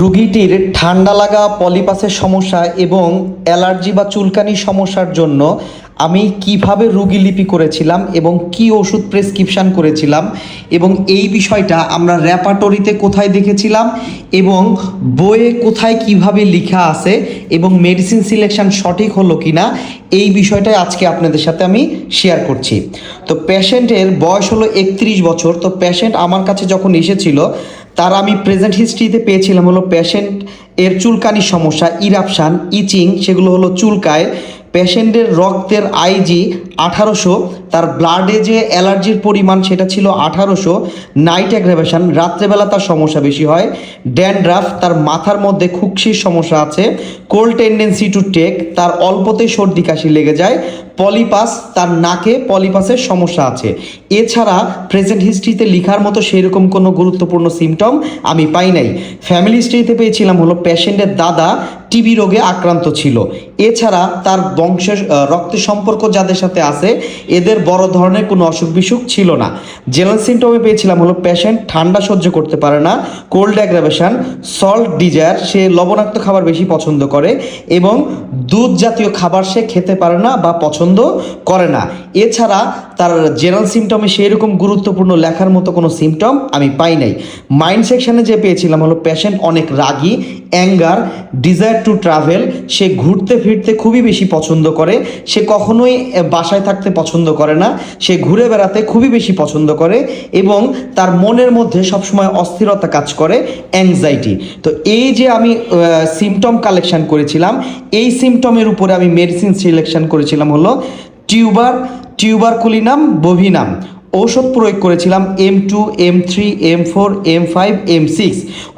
রোগীটির ঠান্ডা লাগা, পলিপাসের সমস্যা এবং অ্যালার্জি বা চুলকানির সমস্যার জন্য আমি কিভাবে রোগীলিপি করেছিলাম এবং কি ওষুধ প্রেসক্রিপশান করেছিলাম এবং এই বিষয়টা আমরা রেপার্টরিতে কোথায় দেখেছিলাম এবং বইয়ে কোথায় কিভাবে লেখা আছে এবং মেডিসিন সিলেকশন সঠিক হলো কি না, এই বিষয়টাই আজকে আপনাদের সাথে আমি শেয়ার করছি। তো পেশেন্টের বয়স হলো 31 বছর। তো পেশেন্ট আমার কাছে যখন এসেছিল তার আমি প্রেজেন্ট হিস্ট্রিতে পেয়েছিলাম হলো পেশেন্ট এর চুলকানির সমস্যা, ইরাপশান, ইচিং, সেগুলো হলো চুলকায়। পেশেন্টের রক্তের আইজি 1800, তার ব্লাডে যে অ্যালার্জির পরিমাণ সেটা ছিল 1800, নাইট অ্যাগ্রাভেশন, রাত্রেবেলা তার সমস্যা বেশি হয়, ড্যান্ড্রাফ, তার মাথার মধ্যে খুকশির সমস্যা আছে, কোল্ড টেন্ডেন্সি টু টেক, তার অল্পতেই সর্দি কাশি লেগে যায়, পলিপাস, তার নাকে পলিপাসের সমস্যা আছে। এছাড়া প্রেজেন্ট হিস্ট্রিতে লেখার মতো সেরকম কোনো গুরুত্বপূর্ণ সিমটম আমি পাই নাই। ফ্যামিলি হিস্ট্রিতে পেয়েছিলাম হলো পেশেন্টের দাদা টিবি রোগে আক্রান্ত ছিল। এছাড়া তার বংশের রক্তের সম্পর্ক যাদের সাথে আছে এদের বড় ধরনের কোনো অসুখ বিসুখ ছিল না। জেনারেল সিমটমে পেয়েছিলাম হলো পেশেন্ট ঠান্ডা সহ্য করতে পারে না, কোল্ড অ্যাগ্রাভেশন, সল্ট ডিজায়ার, সে লবণাক্ত খাবার বেশি পছন্দ করে এবং দুধ জাতীয় খাবার সে খেতে পারে না বা পছন্দ করে না। এছাড়া তার জেনারেল সিমটমে সেই রকম গুরুত্বপূর্ণ লেখার মতো কোনো সিমটম আমি পাই নাই। মাইন্ড সেকশনে যে পেয়েছিলাম হলো পেশেন্ট অনেক রাগী, অ্যাঙ্গার, ডিজায়ার টু ট্রাভেল, সে ঘুরতে ফিরতে খুবই বেশি পছন্দ করে, সে কখনোই বাসায় থাকতে পছন্দ করে না, সে ঘুরে বেড়াতে খুবই বেশি পছন্দ করে এবং তার মনের মধ্যে সবসময় অস্থিরতা কাজ করে, অ্যাংজাইটি। তো এই যে আমি সিমটম কালেকশন করেছিলাম, এই সিমটমের উপরে আমি মেডিসিন সিলেকশন করেছিলাম হলো টিউবারকুলিনাম বোভিনাম। ঔষধ প্রয়োগ করেছিলাম M2, M3, M4, M5, M6।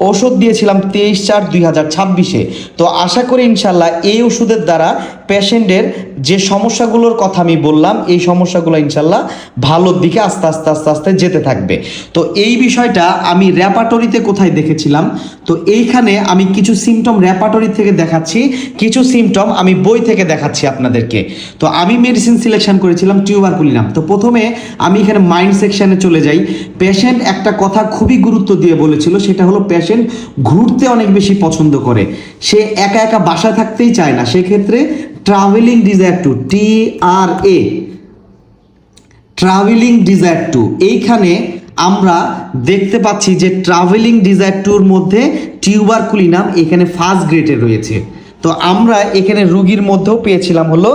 ঔষধ দিয়েছিলাম 23/4/2026-এ। তো আশা করি ইনশাল্লাহ এই ওষুধের দ্বারা পেশেন্টের যে সমস্যাগুলোর কথা আমি বললাম এই সমস্যাগুলো ইনশাল্লাহ ভালোর দিকে আস্তে আস্তে আস্তে আস্তে যেতে থাকবে। তো এই বিষয়টা আমি রেপার্টরিতে কোথায় দেখেছিলাম, তো এইখানে আমি কিছু সিমটম রেপার্টরি থেকে দেখাচ্ছি, কিছু সিমটম আমি বই থেকে দেখাচ্ছি আপনাদেরকে। তো আমি মেডিসিন সিলেকশন করেছিলাম টিউবারকুলিনাম। তো প্রথমে আমি এখানে মাইন্ড সেকশনে চলে যাই। পেশেন্ট একটা কথা খুবই গুরুত্ব দিয়ে বলেছিল, সেটা হলো পেশেন্ট ঘুরতে অনেক বেশি পছন্দ করে, সে একা একা বাসায় থাকতেই চায় না। সেক্ষেত্রে travelling desire to, TRA, travelling desire to, এইখানে আমরা দেখতে পাচ্ছি যে ট্রাভেলিং ডিজায়ার টুর মধ্যে টিউবারকুলিনাম এখানে ফার্স্ট গ্রেডে রয়েছে। তো আমরা এখানে রুগীর মধ্যেও পেয়েছিলাম হলো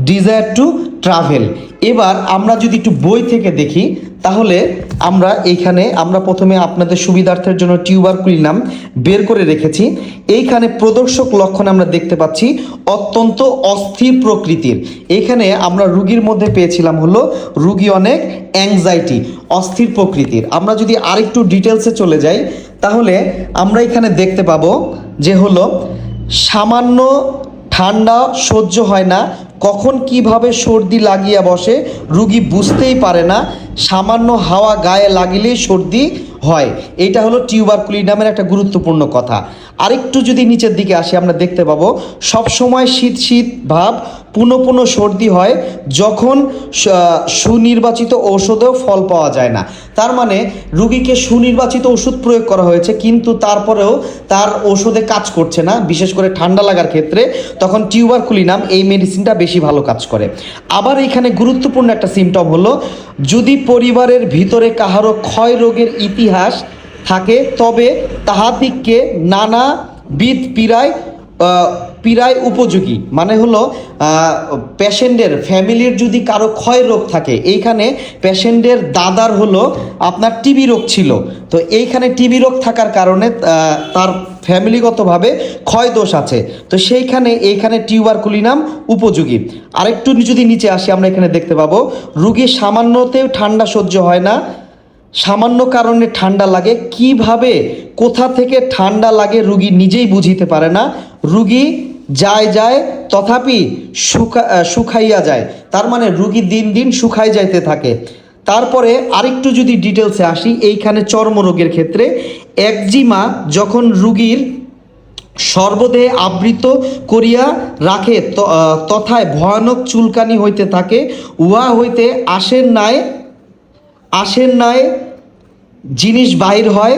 ডিজায়ার টু ট্রাভেল। এবার আমরা যদি একটু বই থেকে দেখি তাহলে আমরা প্রথমে আপনাদের সুবিধার্থের জন্য টিউবারকুলিনাম বের করে রেখেছি। এইখানে প্রদর্শক লক্ষণ আমরা দেখতে পাচ্ছি অত্যন্ত অস্থির প্রকৃতির। এখানে আমরা রুগীর মধ্যে পেয়েছিলাম হলো রুগী অনেক অ্যাংজাইটি, অস্থির প্রকৃতির। আমরা যদি আরেকটু ডিটেলসে চলে যাই তাহলে আমরা এখানে দেখতে পাবো যে হলো সামান্য ঠান্ডা সহ্য হয় না, কখন কিভাবে সর্দি লাগিয়া বসে রুগী বুঝতেই পারে না, সামান্য হাওয়া গায়ে লাগিলেই সর্দি হয়। এইটা হলো টিউবারকুলিনামের একটা গুরুত্বপূর্ণ কথা। আরেকটু যদি নিচের দিকে আসি আমরা দেখতে পাবো সবসময় শীত শীত ভাব, পুনঃ পুনঃ সর্দি হয় যখন সুনির্বাচিত ঔষধেও ফল পাওয়া যায় না। তার মানে রুগীকে সুনির্বাচিত ওষুধ প্রয়োগ করা হয়েছে কিন্তু তারপরেও তার ওষুধে কাজ করছে না, বিশেষ করে ঠান্ডা লাগার ক্ষেত্রে, তখন টিউবারকুলিনাম এই মেডিসিনটা বেশি ভালো কাজ করে। আবার এখানে গুরুত্বপূর্ণ একটা সিমটম হলো যদি পরিবারের ভিতরে কাহারও ক্ষয় রোগের ইতিহাস থাকে তবে তাহাদিগকে নানাবিধ পীড়ায় উপযোগী। মানে হলো পেশেন্টের ফ্যামিলির যদি কারো ক্ষয় রোগ থাকে, এইখানে পেশেন্টের দাদার হলো আপনার টিবি রোগ ছিল, তো এইখানে টিবি রোগ থাকার কারণে তার ফ্যামিলিগতভাবে ক্ষয় দোষ আছে, তো এইখানে টিউবারকুলিনাম উপযোগী। আরেকটু যদি নিচে আসি আমরা এখানে দেখতে পাবো রুগী সামান্যতেও ঠান্ডা সহ্য হয় না, সামান্য কারণে ঠান্ডা লাগে, কিভাবে কোথা থেকে ঠান্ডা লাগে রুগী নিজেই বুঝিতে পারে না, রুগী যায় তথাপি শুকাইয়া যায়। তার মানে রুগী দিন দিন শুকাই যাইতে থাকে। তারপরে আরেকটু যদি ডিটেলসে আসি এইখানে চর্মরোগের ক্ষেত্রে একজিমা যখন রুগীর সর্বদেহে আবৃত করিয়া রাখে তথায় ভয়ানক চুলকানি হইতে থাকে, উহা হইতে আসেন নাই জিনিস বাহির হয়,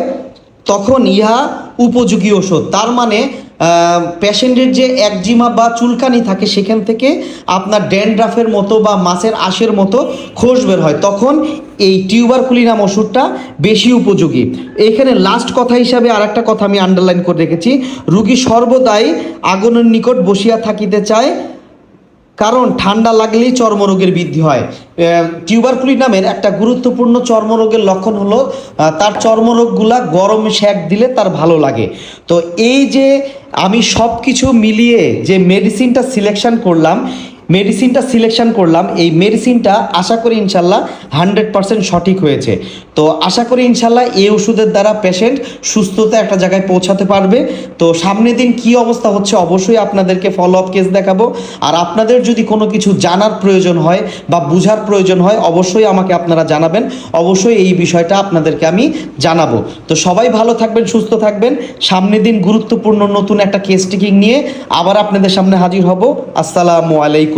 তখন ইহা উপযোগী ওষুধ। তার মানে পেশেন্টের যে একজিমা বা চুলকানি থাকে সেখান থেকে আপনার ড্যান্ড্রাফের মতো বা মাছের আঁশের মতো খোস বের হয়, তখন এই টিউবারকুলিনাম ওষুধটা বেশি উপযোগী। এখানে লাস্ট কথা হিসাবে আর একটা কথা আমি আন্ডারলাইন করে রেখেছি, রুগী সর্বদাই আগুনের নিকট বসিয়া থাকিতে চায়, কারণ ঠান্ডা লাগলেই চর্মরোগের বৃদ্ধি হয়। টিউবারকুলিনামের একটা গুরুত্বপূর্ণ চর্মরোগের লক্ষণ হলো তার চর্মরোগগুলা গরমে সেঁক দিলে তার ভালো লাগে। তো এই যে আমি সব কিছু মিলিয়ে যে মেডিসিনটা সিলেকশন করলাম, এই মেডিসিনটা আশা করি ইনশাল্লাহ 100% সঠিক হয়েছে। তো আশা করি ইনশাল্লাহ এই ওষুধের দ্বারা পেশেন্ট সুস্থতা একটা জায়গায় পৌঁছাতে পারবে। তো সামনের দিন কি অবস্থা হচ্ছে অবশ্যই আপনাদেরকে ফলো আপ কেস দেখাবো। আর আপনাদের যদি কোনো কিছু জানার প্রয়োজন হয় বা বোঝার প্রয়োজন হয় অবশ্যই আমাকে আপনারা জানাবেন, অবশ্যই এই বিষয়টা আপনাদেরকে আমি জানাবো। তো সবাই ভালো থাকবেন, সুস্থ থাকবেন। সামনের দিন গুরুত্বপূর্ণ নতুন একটা কেস টেকিং নিয়ে আবার আপনাদের সামনে হাজির হব। আসসালামু আলাইকুম।